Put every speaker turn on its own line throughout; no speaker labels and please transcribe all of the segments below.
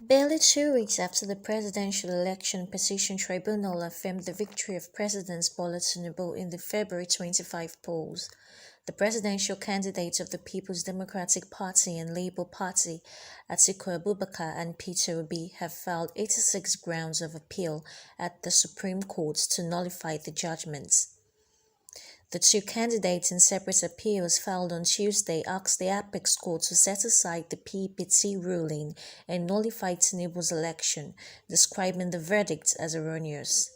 Barely 2 weeks after the presidential election, Petition Tribunal affirmed the victory of President Bola Tinubu in the February 25 polls. The presidential candidates of the People's Democratic Party and Labour Party, Atiku Abubakar and Peter Obi, have filed 86 grounds of appeal at the Supreme Court to nullify the judgments. The two candidates in separate appeals filed on Tuesday asked the Apex Court to set aside the PPT ruling and nullify Tinubu's election, describing the verdict as erroneous.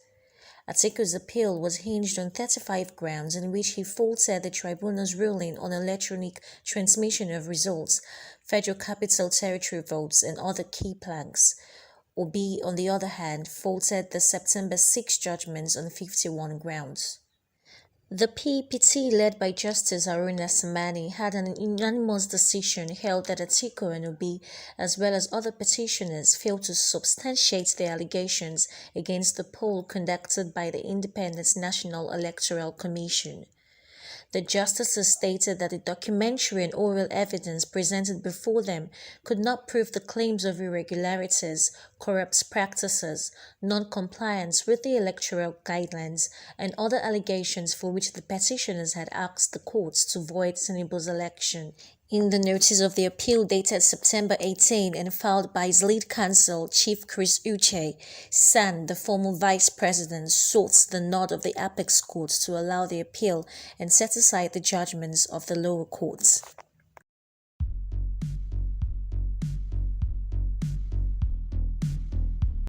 Atiku's appeal was hinged on 35 grounds in which he faulted the tribunal's ruling on electronic transmission of results, Federal Capital Territory votes, and other key planks. Obi, on the other hand, faulted the September 6 judgments on 51 grounds. The PPT, led by Justice Haruna Samani, had an unanimous decision held that Atiku and Obi, as well as other petitioners, failed to substantiate the allegations against the poll conducted by the Independent National Electoral Commission. The justices stated that the documentary and oral evidence presented before them could not prove the claims of irregularities, corrupt practices, non-compliance with the electoral guidelines, and other allegations for which the petitioners had asked the courts to void Tinubu's election. In the notice of the appeal dated September 18 and filed by his lead counsel, Chief Chris Uche, San, the former vice president, sought the nod of the Apex Court to allow the appeal and set aside the judgments of the lower courts.